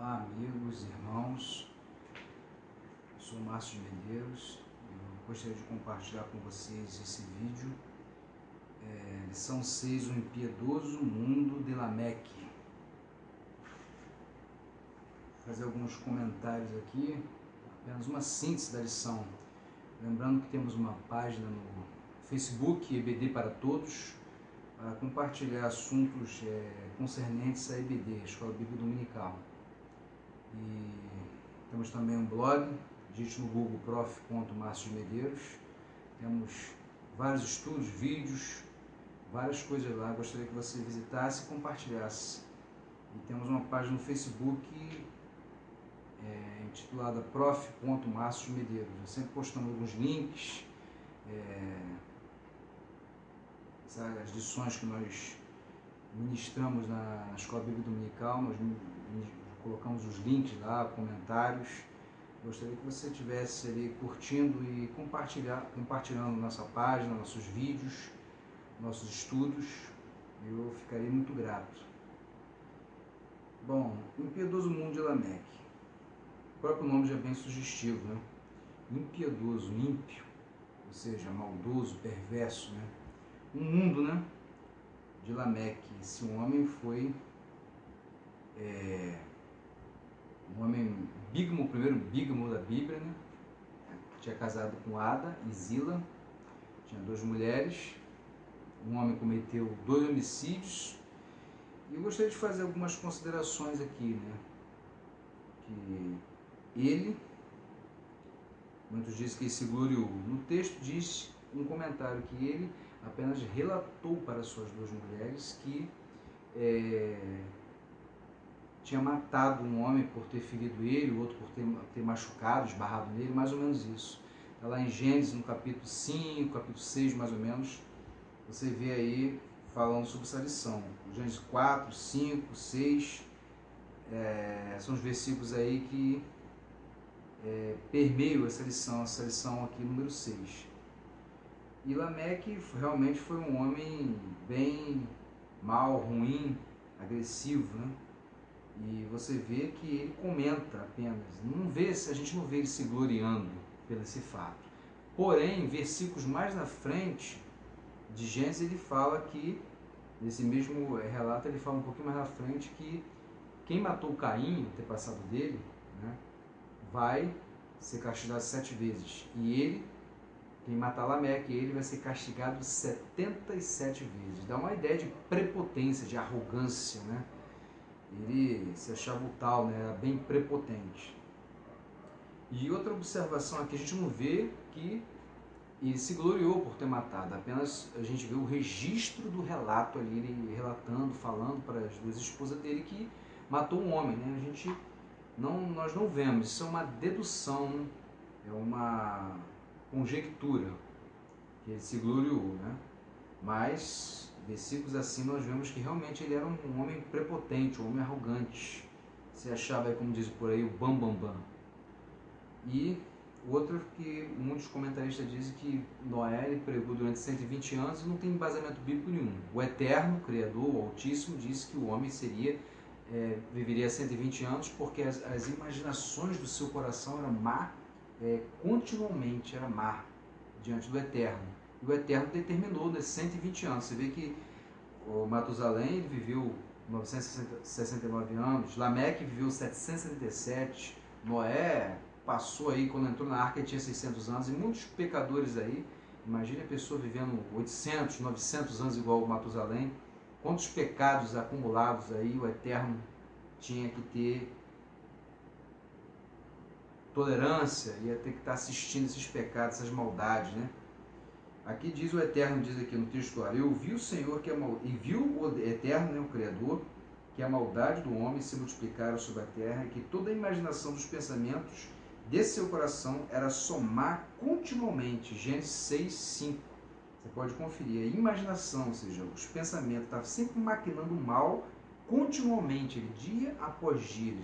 Olá, amigos, irmãos, eu sou Márcio de Medeiros e eu gostaria de compartilhar com vocês esse vídeo, lição 6, o impiedoso mundo de Lameque. Vou fazer alguns comentários aqui, apenas uma síntese da lição, lembrando que temos uma página no Facebook, EBD para Todos, para compartilhar assuntos concernentes à EBD, Escola Bíblica Dominical. E temos também um blog, digite no Google prof.Márcio de Medeiros. Temos vários estudos, vídeos, várias coisas lá. Gostaria que você visitasse e compartilhasse. E temos uma página no Facebook intitulada prof.Márcio de Medeiros. Eu sempre postando alguns links, as lições que nós ministramos na Escola Bíblica Dominical, nós colocamos os links lá, comentários. Gostaria que você estivesse ali curtindo e compartilhando nossa página, nossos vídeos, nossos estudos. Eu ficaria muito grato. Bom, o impiedoso mundo de Lameque. O próprio nome já é bem sugestivo, né? Impiedoso, ímpio, ou seja, maldoso, perverso, né? Um mundo, né, de Lameque. Esse homem foi um homem bígamo, o primeiro bígamo da Bíblia, né? Tinha casado com Ada e Zila, tinha 2 mulheres, um homem cometeu 2 homicídios, e eu gostaria de fazer algumas considerações aqui, né? Que ele, muitos dizem que ele se gloriou. No texto diz um comentário que ele apenas relatou para suas 2 mulheres que tinha matado um homem por ter ferido ele, o outro por ter machucado, esbarrado nele, mais ou menos isso. Está lá em Gênesis, no capítulo 5, capítulo 6, mais ou menos, você vê aí falando sobre essa lição. Gênesis 4, 5, 6, são os versículos aí que permeiam essa lição aqui, número 6. E Lameque realmente foi um homem bem mau, ruim, agressivo, né? E você vê que ele comenta apenas, a gente não vê ele se gloriando pelo esse fato. Porém, versículos mais na frente de Gênesis, ele fala que, nesse mesmo relato, ele fala um pouquinho mais na frente que quem matou Caim, o antepassado dele, né, vai ser castigado 7 vezes. E ele, quem matar Lameque, ele vai ser castigado 77 vezes. Dá uma ideia de prepotência, de arrogância, né? Ele se achava o tal, né? Era bem prepotente. E outra observação aqui, a gente não vê que ele se gloriou por ter matado, apenas a gente vê o registro do relato ali, ele relatando, falando para as 2 esposas dele que matou um homem, né? Nós não vemos, isso é uma dedução, é uma conjectura, que ele se gloriou, né? Mas versículos assim nós vemos que realmente ele era um homem prepotente, um homem arrogante, se achava, como diz por aí, o bam. E outro que muitos comentaristas dizem que Noé ele pregou durante 120 anos e não tem embasamento bíblico nenhum. O Eterno, o Criador, o Altíssimo, disse que o homem viveria 120 anos porque as imaginações do seu coração eram continuamente era má diante do Eterno. E o Eterno determinou nesses 120 anos. Você vê que o Matusalém ele viveu 969 anos, Lameque viveu 777, Noé passou aí, quando entrou na arca ele tinha 600 anos, e muitos pecadores aí, imagine a pessoa vivendo 800, 900 anos igual o Matusalém, quantos pecados acumulados aí o Eterno tinha que ter tolerância, ia ter que estar assistindo esses pecados, essas maldades, né? Aqui diz o Eterno, diz aqui no texto, eu vi o Senhor e viu o Eterno, né, o Criador, que a maldade do homem se multiplicara sobre a terra e que toda a imaginação dos pensamentos desse seu coração era somar continuamente. Gênesis 6, 5. Você pode conferir. A imaginação, ou seja, os pensamentos, estavam sempre maquinando mal continuamente, dia após dia.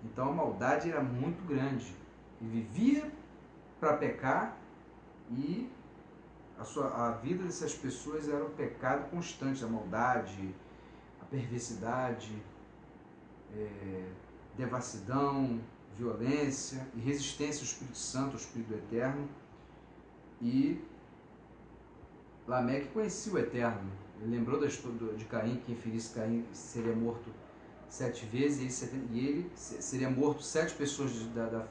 Então a maldade era muito grande. Ele vivia para pecar e a vida dessas pessoas era um pecado constante, a maldade, a perversidade, devassidão, violência e resistência ao Espírito Santo, ao Espírito Eterno. E Lameque conhecia o Eterno. Ele lembrou da história de Caim, que inferisse Caim seria morto 7 vezes, e ele seria morto 7 pessoas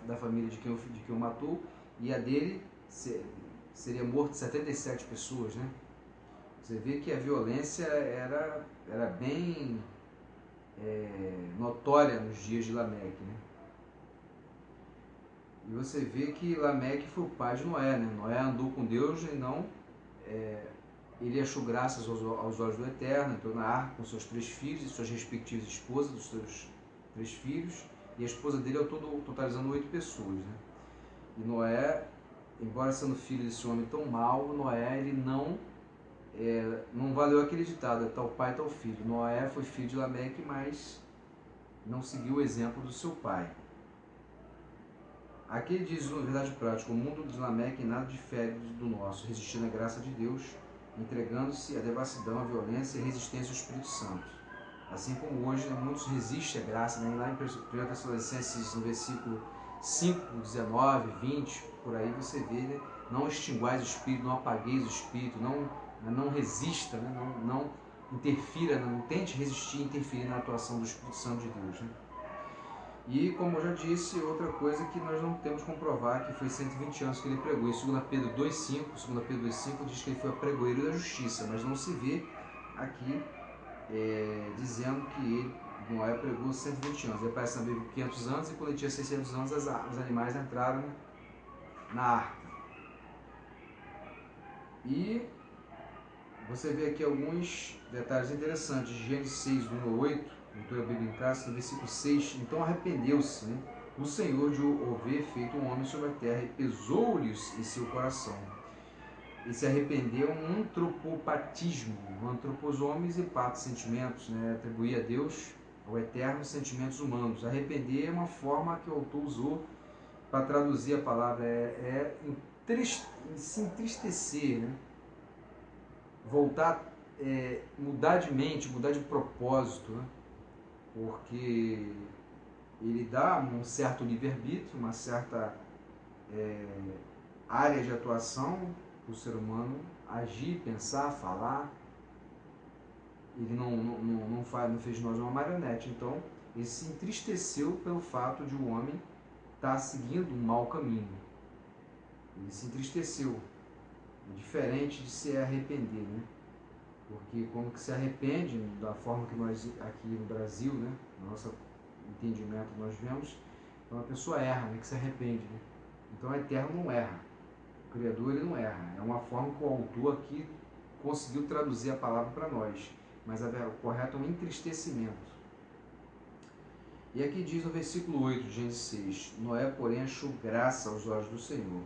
da família de quem o matou, e a dele seria morto 77 pessoas, né? Você vê que a violência era bem notória nos dias de Lameque, né? E você vê que Lameque foi o pai de Noé, né? Noé andou com Deus e não... ele achou graças aos olhos do Eterno, entrou na arca com seus 3 filhos e suas respectivas esposas, dos seus 3 filhos, e a esposa dele ao todo totalizando 8 pessoas, né? E Noé, embora sendo filho desse homem tão mau, Noé ele não valeu aquele ditado, é tal pai, tal filho. Noé foi filho de Lameque, mas não seguiu o exemplo do seu pai. Aqui ele diz, na verdade prática, o mundo de Lameque nada difere do nosso, resistindo à graça de Deus, entregando-se à devassidão, à violência e à resistência ao Espírito Santo. Assim como hoje, né, muitos resistem à graça, né? Lá em 1 Tessalonicenses, no versículo 5, 19, 20, por aí você vê, né? Não extinguais o Espírito, não apagueis o Espírito, não resista, né? não interfira, não tente resistir e interferir na atuação do Espírito Santo de Deus, né? E, como eu já disse, outra coisa que nós não temos como provar, que foi 120 anos que ele pregou. Em 2 Pedro 2,5 diz que ele foi pregoeiro da justiça, mas não se vê aqui dizendo que ele, Noé, pregou 120 anos. Ele aparece na Bíblia 500 anos, e quando ele tinha 600 anos, os animais entraram na arca. E você vê aqui alguns detalhes interessantes. Gênesis 6, 1 a 8, leitura bíblica em casa, no versículo 6. Então arrependeu-se, né, o Senhor de o haver feito um homem sobre a terra, e pesou-lhes em seu coração. E se arrependeu um antropopatismo, antropos homens e patos sentimentos, né, atribuir a Deus, ao Eterno, sentimentos humanos. Arrepender é uma forma que o autor usou para traduzir a palavra, se entristecer, né? Voltar, mudar de mente, mudar de propósito, né? Porque ele dá um certo livre-arbítrio, uma certa área de atuação para o ser humano agir, pensar, falar. Ele não fez de nós uma marionete. Então, ele se entristeceu pelo fato de o homem estar seguindo um mau caminho. Ele se entristeceu. É diferente de se arrepender, né? Porque como que se arrepende, da forma que nós aqui no Brasil, né, no nosso entendimento nós vemos, então a pessoa erra, né, que se arrepende, né? Então o Eterno não erra, o Criador ele não erra. É uma forma que o autor aqui conseguiu traduzir a palavra para nós, mas o correto é um entristecimento. E aqui diz no versículo 8 de Gênesis 6, Noé, porém, achou graça aos olhos do Senhor.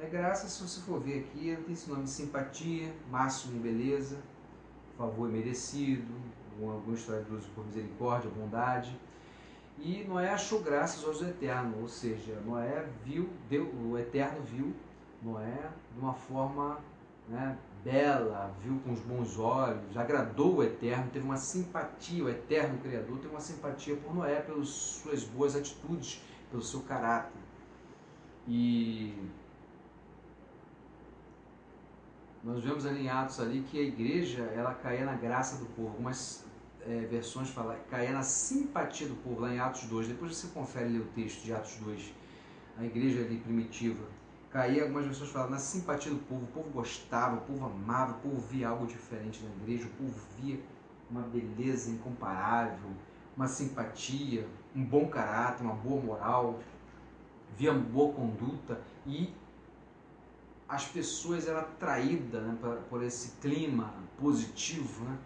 Graça, se você for ver aqui, tem esse nome de simpatia, máximo em beleza, favor merecido, alguns traduzem por misericórdia, bondade. E Noé achou graça aos olhos do Eterno, ou seja, Noé o Eterno viu Noé de uma forma, né, bela, viu com os bons olhos, agradou o Eterno, teve uma simpatia, o Eterno Criador teve uma simpatia por Noé, pelas suas boas atitudes, pelo seu caráter. E nós vemos ali em Atos ali que a igreja ela caía na graça do povo. Algumas versões falam caía na simpatia do povo, lá em Atos 2. Depois você confere ali o texto de Atos 2. A igreja ali primitiva caía, algumas versões falam, na simpatia do povo. O povo gostava, o povo amava, o povo via algo diferente na igreja, o povo via uma beleza incomparável, uma simpatia, um bom caráter, uma boa moral, via uma boa conduta, e as pessoas eram atraídas, né, por esse clima positivo, né,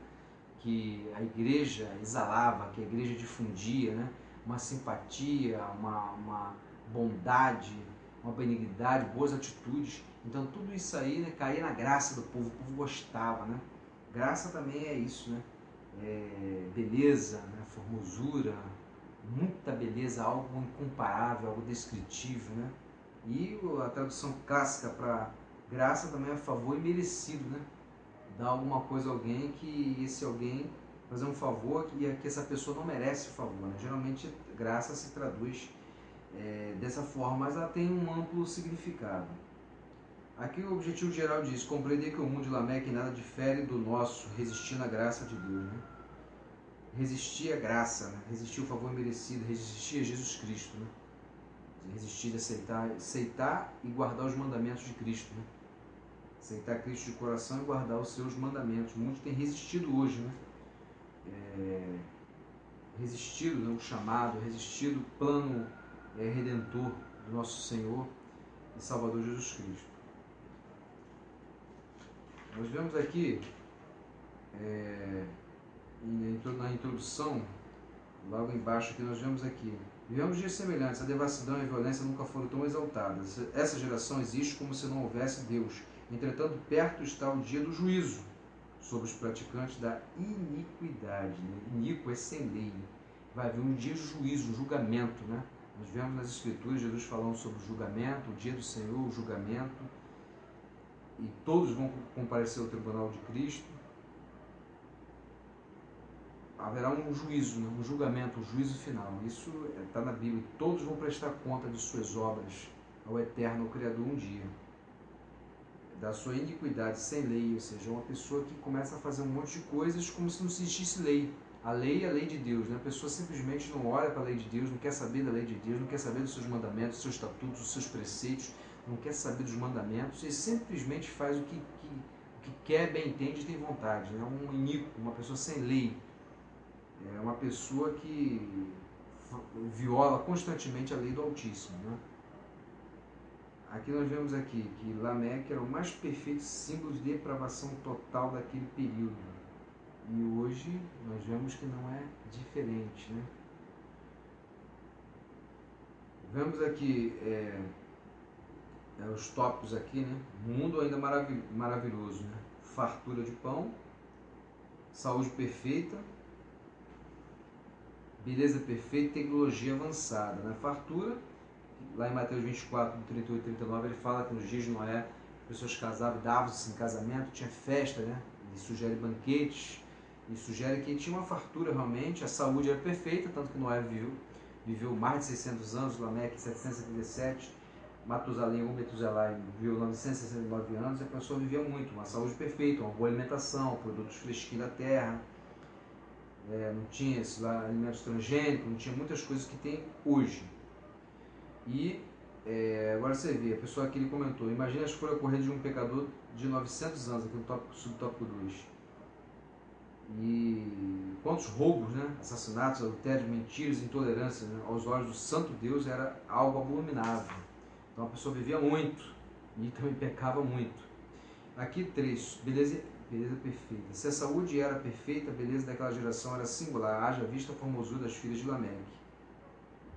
que a igreja exalava, que a igreja difundia, né, uma simpatia, uma bondade, uma benignidade, boas atitudes. Então tudo isso aí, né, caía na graça do povo, o povo gostava, né? Graça também é isso, né? Beleza, né, formosura, muita beleza, algo incomparável, algo descritível, né? E a tradução clássica para graça também é favor imerecido, né? Dar alguma coisa a alguém que esse alguém fazer um favor que essa pessoa não merece o favor, né? Geralmente graça se traduz dessa forma, mas ela tem um amplo significado. Aqui o objetivo geral diz: compreender que o mundo de Lameque em nada difere do nosso, resistindo à graça de Deus, né? Resistir à graça, né? Resistir ao favor merecido, resistir a Jesus Cristo, né? Resistir de aceitar e guardar os mandamentos de Cristo, né? Aceitar Cristo de coração e guardar os seus mandamentos. Muitos têm resistido hoje, né? Resistido, né? O chamado, resistido o plano redentor do nosso Senhor e Salvador Jesus Cristo. Nós vemos aqui, na introdução, logo embaixo aqui, nós vemos aqui: vivemos dias semelhantes, a devassidão e a violência nunca foram tão exaltadas. Essa geração existe como se não houvesse Deus. Entretanto, perto está o dia do juízo sobre os praticantes da iniquidade. Né? Iníquo é sem lei. Vai haver um dia de juízo, um julgamento. Né? Nós vemos nas Escrituras Jesus falando sobre o julgamento, o dia do Senhor, o julgamento. E todos vão comparecer ao tribunal de Cristo. Haverá um juízo, um julgamento, um juízo final. Isso está na Bíblia. Todos vão prestar conta de suas obras ao Eterno, ao Criador, um dia. Da sua iniquidade sem lei, ou seja, uma pessoa que começa a fazer um monte de coisas como se não existisse lei. A lei é a lei de Deus, né? A pessoa simplesmente não olha para a lei de Deus, não quer saber da lei de Deus, não quer saber dos seus mandamentos, dos seus estatutos, dos seus preceitos, não quer saber dos mandamentos e simplesmente faz o que quer, bem entende e tem vontade. É um iníquo, uma pessoa sem lei. É uma pessoa que viola constantemente a lei do Altíssimo, né? Aqui nós vemos aqui que Lameque era o mais perfeito símbolo de depravação total daquele período. E hoje nós vemos que não é diferente, né? Vemos aqui os tópicos aqui, né? Mundo ainda maravilhoso, né? Fartura de pão, saúde perfeita, beleza perfeita, tecnologia avançada, né? Fartura, lá em Mateus 24, 38 e 39, ele fala que nos dias de Noé, as pessoas casavam, davam-se em casamento, tinha festa, né? Ele sugere banquetes, e sugere que tinha uma fartura realmente, a saúde era perfeita, tanto que Noé viveu mais de 600 anos, Lameque 777, Matusalém ou Metusalém viveu 969 anos, e a pessoa vivia muito, uma saúde perfeita, uma boa alimentação, produtos fresquinhos da terra, não tinha alimentos transgênicos, não tinha muitas coisas que tem hoje. E agora você vê, a pessoa aqui ele comentou: imagine a escolha correta de um pecador de 900 anos, aqui no subtópico 2. E quantos roubos, né? Assassinatos, adultérios, mentiras, intolerância, né? Aos olhos do santo Deus era algo abominável. Então a pessoa vivia muito e também pecava muito. Aqui 3, beleza perfeita. Se a saúde era perfeita, a beleza daquela geração era singular, haja vista a formosura das filhas de Lameque.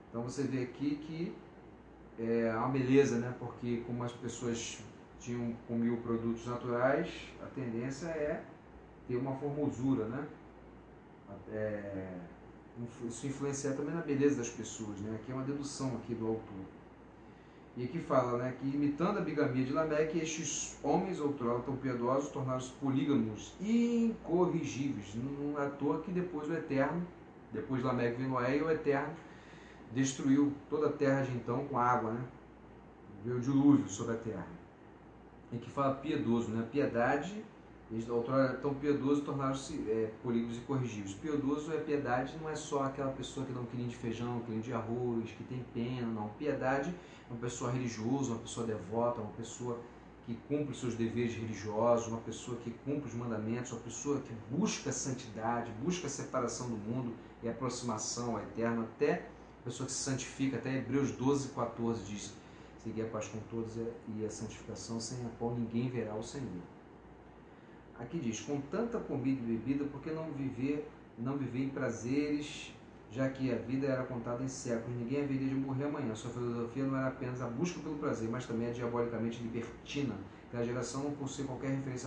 Então você vê aqui que é uma beleza, né? Porque como as pessoas comiam produtos naturais, a tendência é ter uma formosura, né? Isso influencia também na beleza das pessoas, né? Aqui é uma dedução aqui do autor. E aqui fala, né, que imitando a bigamia de Lameque, estes homens outrora tão piedosos tornaram-se polígamos incorrigíveis. Não é à toa que depois o Eterno, depois de Lameque veio Noé, e o Eterno destruiu toda a terra de então com água, né? Veio o dilúvio sobre a terra. E que fala piedoso, né? Piedade, eles outrora tão piedosos tornaram-se polígamos incorrigíveis. Piedoso é piedade, não é só aquela pessoa que dá um quilinho de feijão, um quilinho de arroz, que tem pena, não. Piedade é uma pessoa religiosa, uma pessoa devota, uma pessoa que cumpre os seus deveres religiosos, uma pessoa que cumpre os mandamentos, uma pessoa que busca a santidade, busca a separação do mundo e a aproximação ao Eterno, até a pessoa que se santifica. Até Hebreus 12, 14 diz: seguir a paz com todos e a santificação, sem a qual ninguém verá o Senhor. Aqui diz: com tanta comida e bebida, por que não viver em prazeres, já que a vida era contada em séculos? Ninguém haveria de morrer amanhã. Sua filosofia não era apenas a busca pelo prazer, mas também a diabolicamente libertina, que a geração não possui qualquer referência